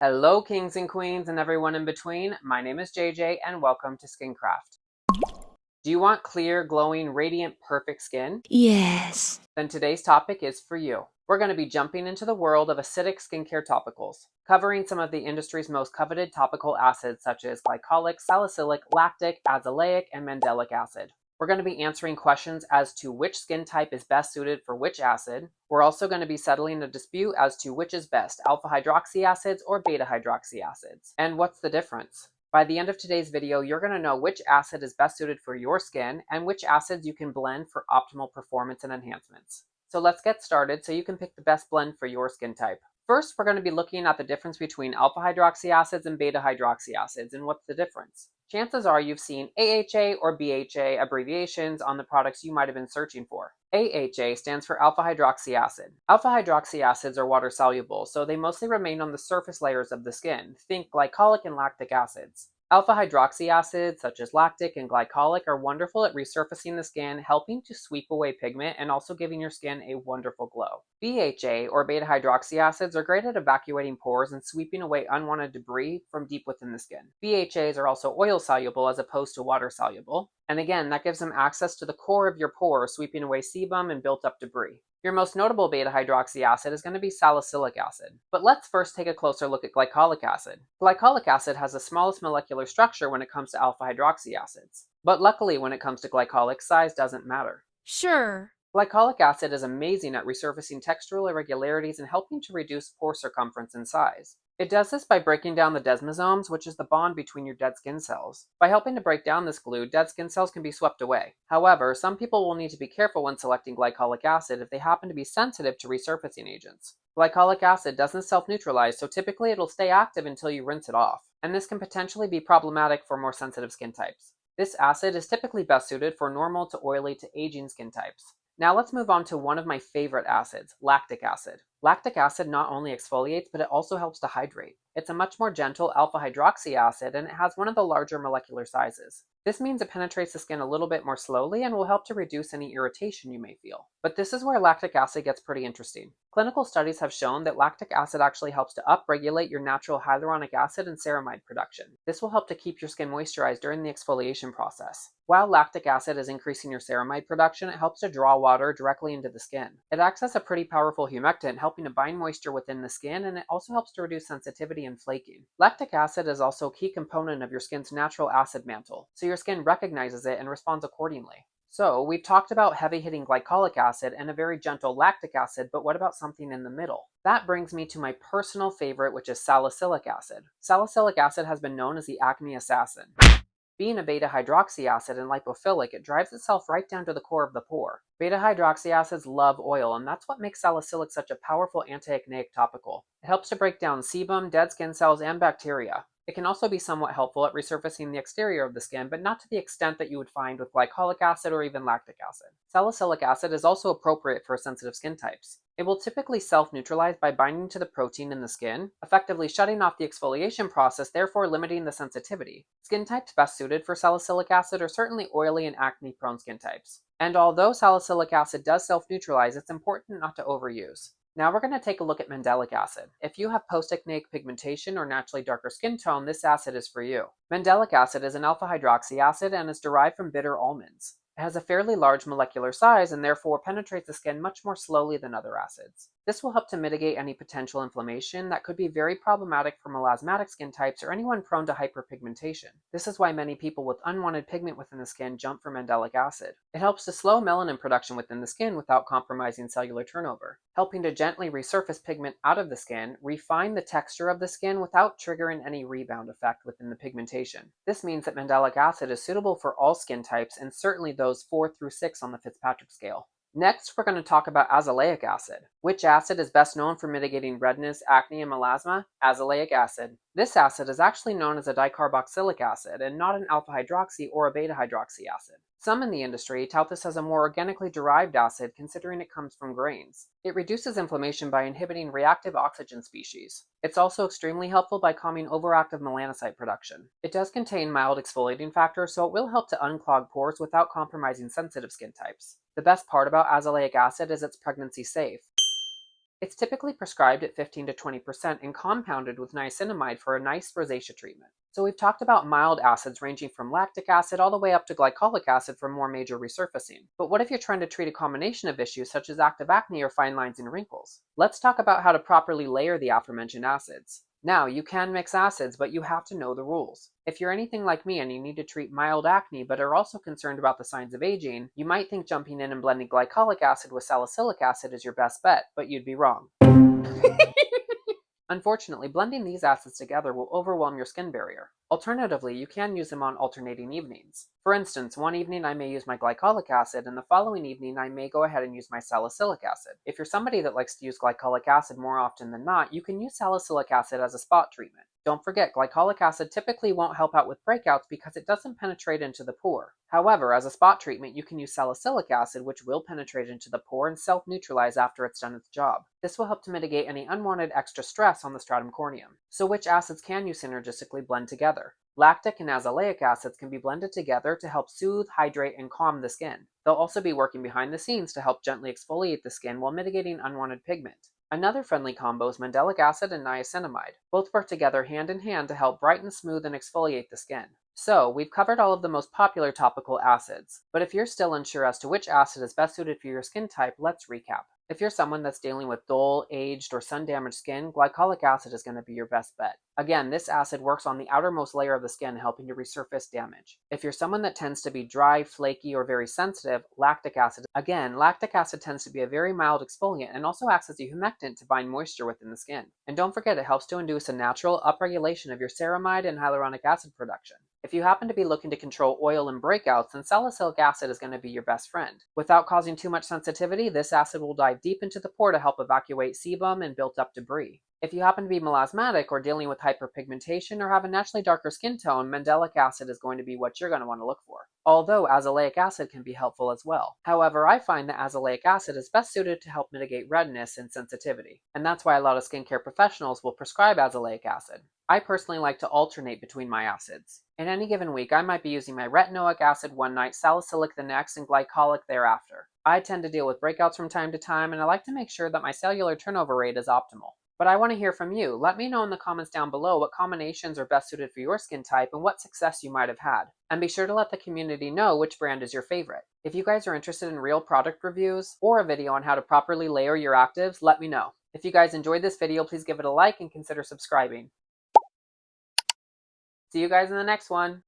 Hello, kings and queens, and everyone in between. My name is JJ, and welcome to Skincraft. Do you want clear, glowing, radiant, perfect skin? Yes. Then today's topic is for you. We're going to be jumping into the world of acidic skincare topicals, covering some of the industry's most coveted topical acids such as glycolic, salicylic, lactic, azelaic, and mandelic acid. We're going to be answering questions as to which skin type is best suited for which acid. We're also going to be settling a dispute as to which is best, alpha hydroxy acids or beta hydroxy acids, and what's the difference. By the end of today's video, you're going to know which acid is best suited for your skin and which acids you can blend for optimal performance and enhancements. So let's get started so you can pick the best blend for your skin type. First, we're going to be looking at the difference between alpha hydroxy acids and beta hydroxy acids and what's the difference. Chances are you've seen AHA or BHA abbreviations on the products you might have been searching for. AHA stands for alpha hydroxy acid. Alpha hydroxy acids are water soluble, so they mostly remain on the surface layers of the skin. Think glycolic and lactic acids. Alpha hydroxy acids, such as lactic and glycolic, are wonderful at resurfacing the skin, helping to sweep away pigment and also giving your skin a wonderful glow. BHA, or beta hydroxy acids, are great at evacuating pores and sweeping away unwanted debris from deep within the skin. BHAs are also oil soluble as opposed to water soluble, and again, that gives them access to the core of your pore, sweeping away sebum and built up debris. Your most notable beta hydroxy acid is going to be salicylic acid. But let's first take a closer look at glycolic acid. Glycolic acid has the smallest molecular structure when it comes to alpha hydroxy acids. But luckily, when it comes to glycolic, size doesn't matter. Sure. Glycolic acid is amazing at resurfacing textural irregularities and helping to reduce pore circumference and size. It does this by breaking down the desmosomes, which is the bond between your dead skin cells. By helping to break down this glue, dead skin cells can be swept away. However, some people will need to be careful when selecting glycolic acid if they happen to be sensitive to resurfacing agents. Glycolic acid doesn't self-neutralize, so typically it'll stay active until you rinse it off, and this can potentially be problematic for more sensitive skin types. This acid is typically best suited for normal to oily to aging skin types. Now let's move on to one of my favorite acids, lactic acid. Lactic acid not only exfoliates, but it also helps to hydrate. It's a much more gentle alpha hydroxy acid, and it has one of the larger molecular sizes. This means it penetrates the skin a little bit more slowly and will help to reduce any irritation you may feel. But this is where lactic acid gets pretty interesting. Clinical studies have shown that lactic acid actually helps to upregulate your natural hyaluronic acid and ceramide production. This will help to keep your skin moisturized during the exfoliation process. While lactic acid is increasing your ceramide production, it helps to draw water directly into the skin. It acts as a pretty powerful humectant, helping to bind moisture within the skin, and it also helps to reduce sensitivity and flaking. Lactic acid is also a key component of your skin's natural acid mantle, so your skin recognizes it and responds accordingly. So, we've talked about heavy-hitting glycolic acid and a very gentle lactic acid, but what about something in the middle? That brings me to my personal favorite, which is salicylic acid. Salicylic acid has been known as the acne assassin. Being a beta hydroxy acid and lipophilic, it drives itself right down to the core of the pore. Beta hydroxy acids love oil, and that's what makes salicylic such a powerful anti-acneic topical. It helps to break down sebum, dead skin cells, and bacteria. It can also be somewhat helpful at resurfacing the exterior of the skin, but not to the extent that you would find with glycolic acid or even lactic acid. Salicylic acid is also appropriate for sensitive skin types. It will typically self-neutralize by binding to the protein in the skin, effectively shutting off the exfoliation process, therefore limiting the sensitivity. Skin types best suited for salicylic acid are certainly oily and acne-prone skin types. And although salicylic acid does self-neutralize, it's important not to overuse. Now we're going to take a look at mandelic acid. If you have post-acneic pigmentation or naturally darker skin tone, this acid is for you. Mandelic acid is an alpha hydroxy acid and is derived from bitter almonds. It has a fairly large molecular size and therefore penetrates the skin much more slowly than other acids. This will help to mitigate any potential inflammation that could be very problematic for melasmatic skin types or anyone prone to hyperpigmentation. This is why many people with unwanted pigment within the skin jump for mandelic acid. It helps to slow melanin production within the skin without compromising cellular turnover, helping to gently resurface pigment out of the skin, refine the texture of the skin without triggering any rebound effect within the pigmentation. This means that mandelic acid is suitable for all skin types and certainly those 4 through 6 on the Fitzpatrick scale. Next, we're going to talk about azelaic acid. Which acid is best known for mitigating redness, acne, and melasma? Azelaic acid. This acid is actually known as a dicarboxylic acid and not an alpha hydroxy or a beta hydroxy acid. Some in the industry tout this as a more organically derived acid considering it comes from grains. It reduces inflammation by inhibiting reactive oxygen species. It's also extremely helpful by calming overactive melanocyte production. It does contain mild exfoliating factors, so it will help to unclog pores without compromising sensitive skin types. The best part about azelaic acid is it's pregnancy safe. It's typically prescribed at 15 to 20% and compounded with niacinamide for a nice rosacea treatment. So we've talked about mild acids ranging from lactic acid all the way up to glycolic acid for more major resurfacing. But what if you're trying to treat a combination of issues such as active acne or fine lines and wrinkles? Let's talk about how to properly layer the aforementioned acids. Now, you can mix acids, but you have to know the rules. If you're anything like me and you need to treat mild acne but are also concerned about the signs of aging, you might think jumping in and blending glycolic acid with salicylic acid is your best bet, but you'd be wrong. Unfortunately, blending these acids together will overwhelm your skin barrier. Alternatively, you can use them on alternating evenings. For instance, one evening I may use my glycolic acid, and the following evening I may go ahead and use my salicylic acid. If you're somebody that likes to use glycolic acid more often than not, you can use salicylic acid as a spot treatment. Don't forget, glycolic acid typically won't help out with breakouts because it doesn't penetrate into the pore. However, as a spot treatment, you can use salicylic acid, which will penetrate into the pore and self-neutralize after it's done its job. This will help to mitigate any unwanted extra stress on the stratum corneum. So which acids can you synergistically blend together? Lactic and azelaic acids can be blended together to help soothe, hydrate, and calm the skin. They'll also be working behind the scenes to help gently exfoliate the skin while mitigating unwanted pigment. Another friendly combo is mandelic acid and niacinamide. Both work together hand in hand to help brighten, smooth, and exfoliate the skin. So, we've covered all of the most popular topical acids, but if you're still unsure as to which acid is best suited for your skin type, let's recap. If you're someone that's dealing with dull, aged, or sun-damaged skin, glycolic acid is going to be your best bet. Again, this acid works on the outermost layer of the skin, helping to resurface damage. If you're someone that tends to be dry, flaky, or very sensitive, lactic acid. Again, lactic acid tends to be a very mild exfoliant and also acts as a humectant to bind moisture within the skin. And don't forget, it helps to induce a natural upregulation of your ceramide and hyaluronic acid production. If you happen to be looking to control oil and breakouts, then salicylic acid is going to be your best friend. Without causing too much sensitivity, this acid will dive deep into the pore to help evacuate sebum and built up debris. If you happen to be melasmatic or dealing with hyperpigmentation or have a naturally darker skin tone, mandelic acid is going to be what you're going to want to look for. Although azelaic acid can be helpful as well. However, I find that azelaic acid is best suited to help mitigate redness and sensitivity. And that's why a lot of skincare professionals will prescribe azelaic acid. I personally like to alternate between my acids. In any given week, I might be using my retinoic acid one night, salicylic the next, and glycolic thereafter. I tend to deal with breakouts from time to time, and I like to make sure that my cellular turnover rate is optimal. But I want to hear from you. Let me know in the comments down below what combinations are best suited for your skin type and what success you might have had. And be sure to let the community know which brand is your favorite. If you guys are interested in real product reviews or a video on how to properly layer your actives, let me know. If you guys enjoyed this video, please give it a like and consider subscribing. See you guys in the next one.